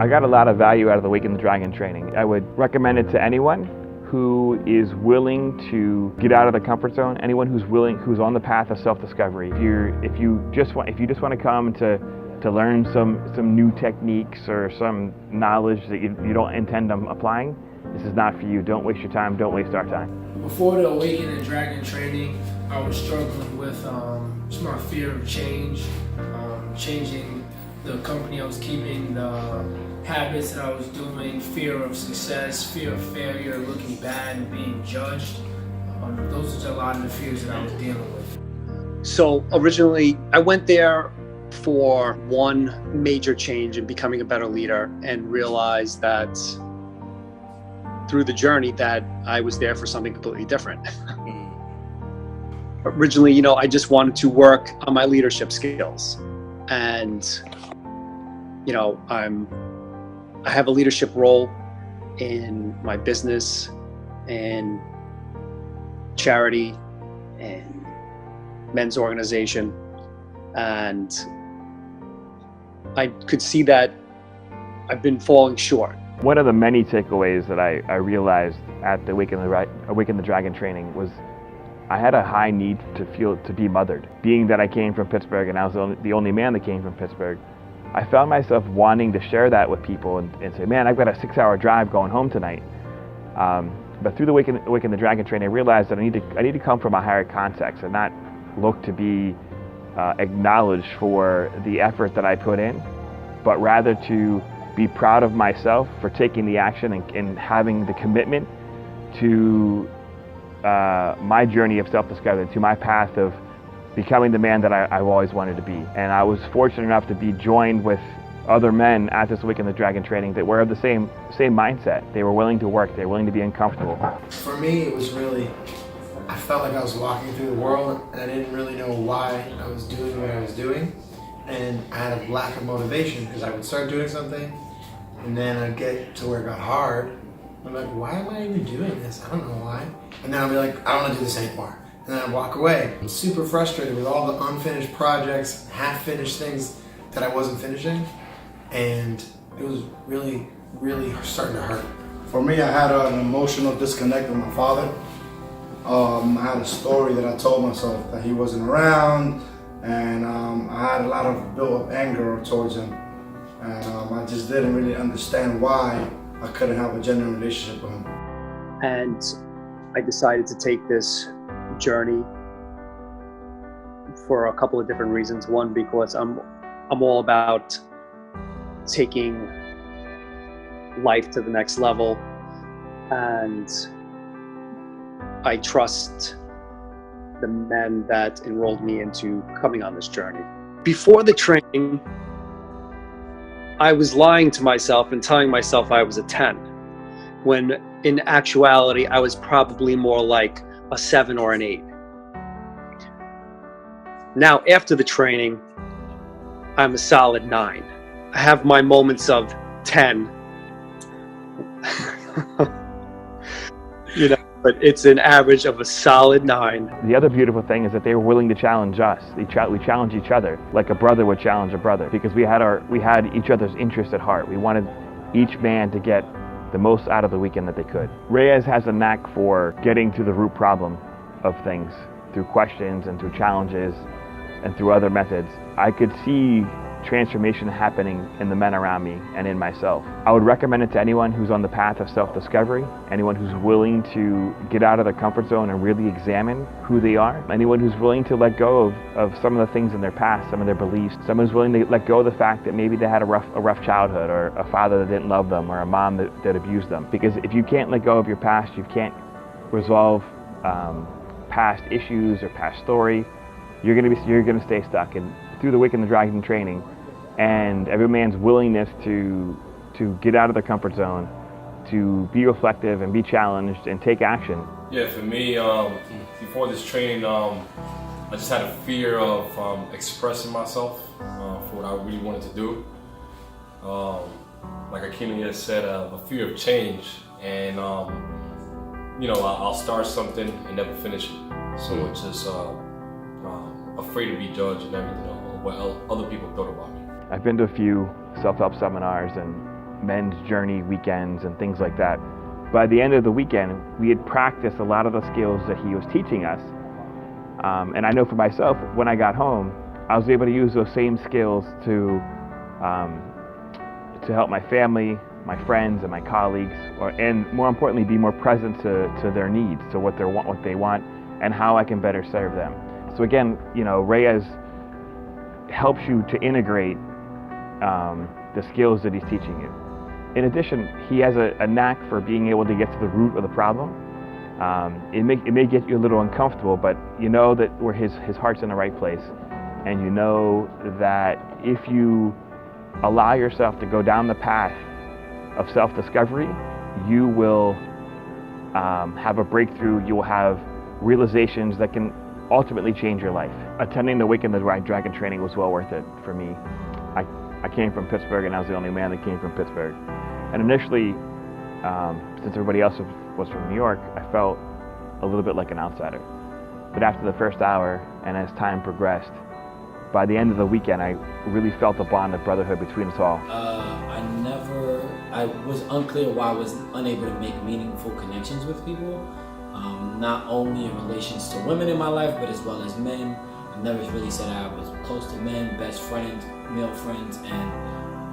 I got a lot of value out of the Awaken the Dragon training. I would recommend it to anyone who is willing to get out of the comfort zone, anyone who's on the path of self-discovery. If you just want to come to learn some new techniques or some knowledge that you don't intend on applying, this is not for you. Don't waste your time. Don't waste our time. Before the Awaken The Dragon training, I was struggling with just my fear of change, changing the company I was keeping, the habits that I was doing, fear of success, fear of failure, looking bad and being judged. Those are a lot of the fears that I was dealing with. So originally, I went there for one major change in becoming a better leader, and realized that through the journey that I was there for something completely different. Originally, I just wanted to work on my leadership skills, and I have a leadership role in my business and charity and men's organization, and I could see that I've been falling short. One of the many takeaways that I realized at the Awaken the Dragon training was I had a high need to be mothered. Being that I came from Pittsburgh and I was the only man that came from Pittsburgh, I found myself wanting to share that with people and say, man, I've got a 6-hour drive going home tonight. But through the Awaken the Dragon training, I realized that I need to come from a higher context and not look to be acknowledged for the effort that I put in, but rather to be proud of myself for taking the action and having the commitment to my journey of self-discovery, to my path of becoming the man that I've always wanted to be. And I was fortunate enough to be joined with other men at this Awaken the Dragon training that were of the same mindset. They were willing to work, they were willing to be uncomfortable. For me, it was really, I felt like I was walking through the world and I didn't really know why I was doing what I was doing. And I had a lack of motivation because I would start doing something and then I'd get to where it got hard. I'm like, why am I even doing this? I don't know why. And then I'd be like, I don't want to do this anymore. And then I'd walk away. I'm super frustrated with all the unfinished projects, half-finished things that I wasn't finishing. And it was really, really starting to hurt. For me, I had an emotional disconnect with my father. I had a story that I told myself that he wasn't around, and I had a lot of built-up anger towards him. And I just didn't really understand why I couldn't have a genuine relationship with him. And I decided to take this journey for a couple of different reasons. One, because I'm all about taking life to the next level, and I trust the men that enrolled me into coming on this journey. Before the training, I was lying to myself and telling myself I was a 10, when in actuality I was probably more like a 7 or an 8. Now, after the training, I'm a solid 9. I have my moments of 10, but it's an average of a solid 9. The other beautiful thing is that they were willing to challenge us. We challenged each other like a brother would challenge a brother, because we had each other's interest at heart. We wanted each man to get the most out of the weekend that they could. Reyes has a knack for getting to the root problem of things through questions and through challenges and through other methods. I could see transformation happening in the men around me and in myself. I would recommend it to anyone who's on the path of self-discovery, anyone who's willing to get out of their comfort zone and really examine who they are, anyone who's willing to let go of some of the things in their past, some of their beliefs, someone who's willing to let go of the fact that maybe they had a rough childhood, or a father that didn't love them, or a mom that abused them. Because if you can't let go of your past, you can't resolve past issues or past story, you're gonna stay stuck. And through the Awaken the Dragon training, and every man's willingness to get out of their comfort zone, to be reflective and be challenged and take action. Yeah, for me, before this training, I just had a fear of expressing myself for what I really wanted to do. Like Akina just said, a fear of change, and I'll start something and never finish it. So it's just afraid to be judged and everything, what other people thought about me. I've been to a few self-help seminars, and men's journey weekends and things like that. By the end of the weekend, we had practiced a lot of the skills that he was teaching us. And I know for myself, when I got home, I was able to use those same skills to help my family, my friends, and my colleagues, and more importantly, be more present to their needs, to what they want, and how I can better serve them. So again, Reyes helps you to integrate the skills that he's teaching you. In addition, he has a knack for being able to get to the root of the problem. It may get you a little uncomfortable, but you know that where his heart's in the right place, and you know that if you allow yourself to go down the path of self-discovery, you will have a breakthrough. You will have realizations that can ultimately change your life. Attending the Awaken the Dragon training was well worth it for me. I came from Pittsburgh, and I was the only man that came from Pittsburgh. And initially, since everybody else was from New York, I felt a little bit like an outsider. But after the first hour, and as time progressed, by the end of the weekend, I really felt the bond of brotherhood between us all. I was unclear why I was unable to make meaningful connections with people, not only in relations to women in my life, but as well as men. I never really said I was close to men, best friends, male friends, and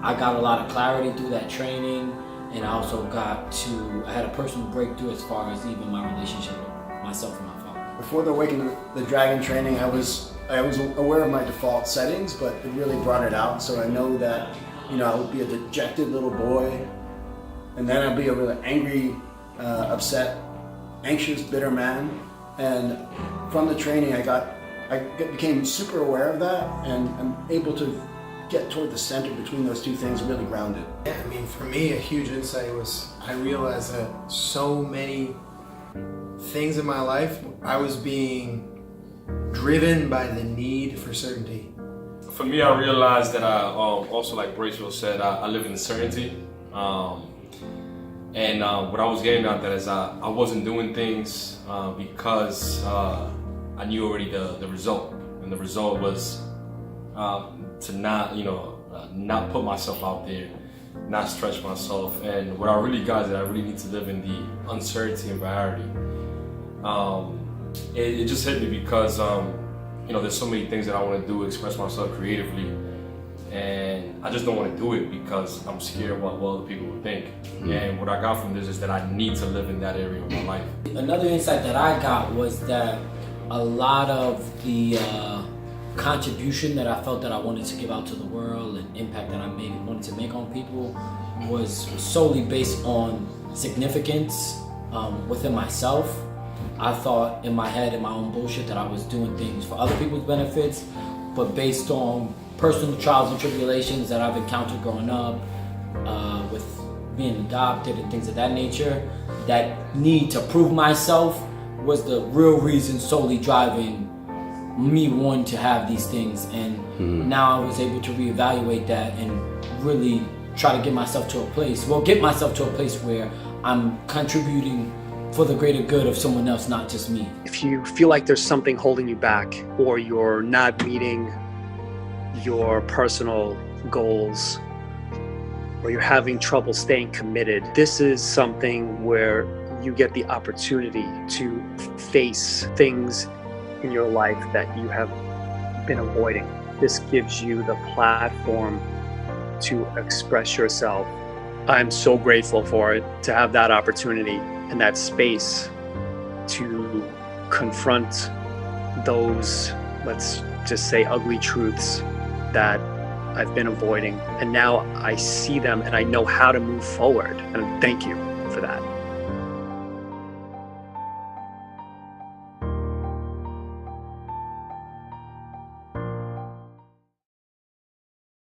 I got a lot of clarity through that training, and I also I had a personal breakthrough as far as even my relationship with myself and my father. Before the Awaken the Dragon training, I was aware of my default settings, but it really brought it out. So I know that, I would be a dejected little boy, and then I'd be a really angry, upset, anxious, bitter man. And from the training, I became super aware of that, and I'm able to get toward the center between those two things, really grounded. Yeah, I mean, for me, a huge insight was I realized that so many things in my life, I was being driven by the need for certainty. For me, I realized that I also, like Rachel said, I live in uncertainty. And what I was getting at that is I wasn't doing things because I knew already the result. And the result was to not put myself out there, not stretch myself. And what I really got is that I really need to live in the uncertainty and variety. It just hit me because there's so many things that I want to do, express myself creatively, and I just don't want to do it because I'm scared about what other people will think. And what I got from this is that I need to live in that area of my life. Another insight that I got was that a lot of the contribution that I felt that I wanted to give out to the world and impact that I wanted to make on people was solely based on significance within myself. I thought in my head, in my own bullshit, that I was doing things for other people's benefits, but based on personal trials and tribulations that I've encountered growing up, with being adopted and things of that nature, that need to prove myself was the real reason solely driving me wanting to have these things. And now I was able to reevaluate that and really try to get myself to a place where I'm contributing for the greater good of someone else, not just me. If you feel like there's something holding you back, or you're not meeting your personal goals, or you're having trouble staying committed, this is something where you get the opportunity to face things in your life that you have been avoiding. This gives you the platform to express yourself. I'm so grateful for it, to have that opportunity and that space to confront those, let's just say, ugly truths that I've been avoiding. And now I see them and I know how to move forward. And thank you for that.